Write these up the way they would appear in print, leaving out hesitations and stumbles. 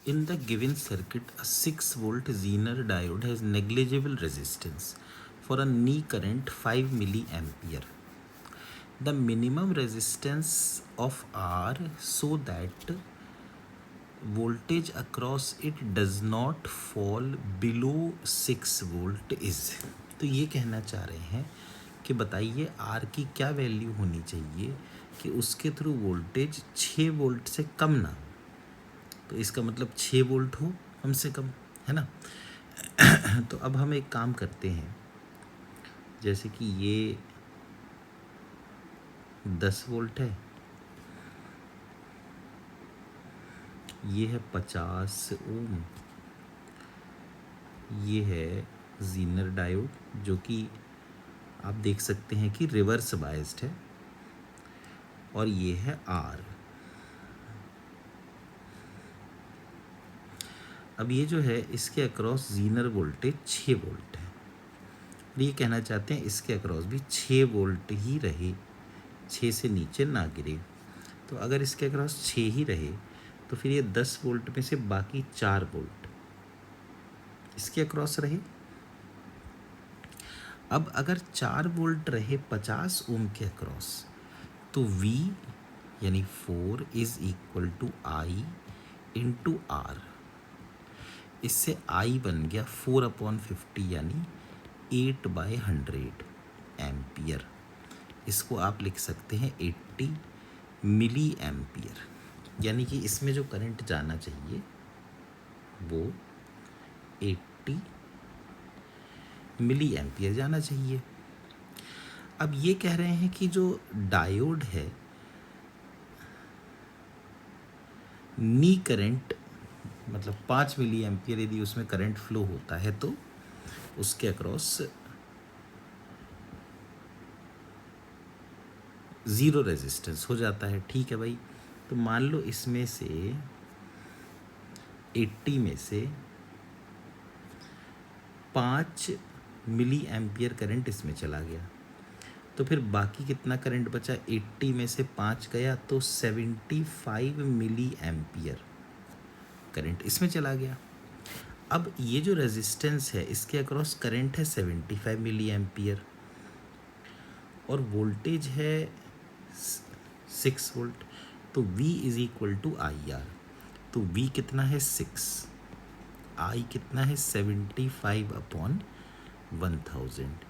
In the given circuit, a 6 volt Zener diode has negligible resistance for a knee current 5 milliampere. The minimum resistance of R so that voltage across it does not fall below 6 volt is. तो ये कहना चाह रहे हैं कि बताइए R की क्या वैल्यू होनी चाहिए कि उसके थ्रू वोल्टेज 6 वोल्ट से कम ना हो. तो इसका मतलब 6 वोल्ट हो कम से कम, है ना. तो अब हम एक काम करते हैं, जैसे कि ये 10 वोल्ट है, ये है 50 ओम, ये है जीनर डायोड जो कि आप देख सकते हैं कि रिवर्स बायस्ड है, और ये है आर. अब ये जो है इसके अक्रॉस जीनर वोल्टेज 6 वोल्ट है. ये कहना चाहते हैं इसके अक्रॉस भी 6 वोल्ट ही रहे, 6 से नीचे ना गिरे. तो अगर इसके अक्रॉस 6 ही रहे तो फिर ये 10 वोल्ट में से बाकी 4 वोल्ट इसके अक्रॉस रहे. अब अगर 4 वोल्ट रहे 50 ओम के अक्रॉस तो V यानी 4 is equal to I into R. इससे I बन गया 4/50 यानी 8/100 एम्पियर. इसको आप लिख सकते हैं 80 मिली एम्पियर. यानी कि इसमें जो करंट जाना चाहिए वो 80 मिली एम्पियर जाना चाहिए. अब ये कह रहे हैं कि जो डायोड है नी करंट मतलब 5 मिली एम्पियर यदि उसमें करंट फ्लो होता है तो उसके अक्रॉस ज़ीरो रेजिस्टेंस हो जाता है. ठीक है भाई. तो मान लो इसमें से 80 में से 5 मिली एम्पियर करंट इसमें चला गया, तो फिर बाकी कितना करंट बचा. 80 में से 5 गया तो 75 मिली एम्पियर करंट इसमें चला गया. अब ये जो रेजिस्टेंस है इसके अक्रॉस करंट है 75 मिली एम्पियर और वोल्टेज है 6 वोल्ट. तो V is equal to I R. तो V कितना है 6, I कितना है 75/1000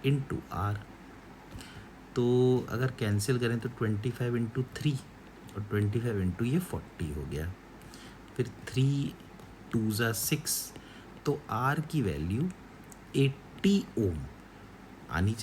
इंटू आर. तो अगर कैंसिल करें तो 25 इंटू 3 और 25 इंटू ये 40 हो गया. फिर 3 2 6. तो R की वैल्यू 80 ओम आनी चाहिए.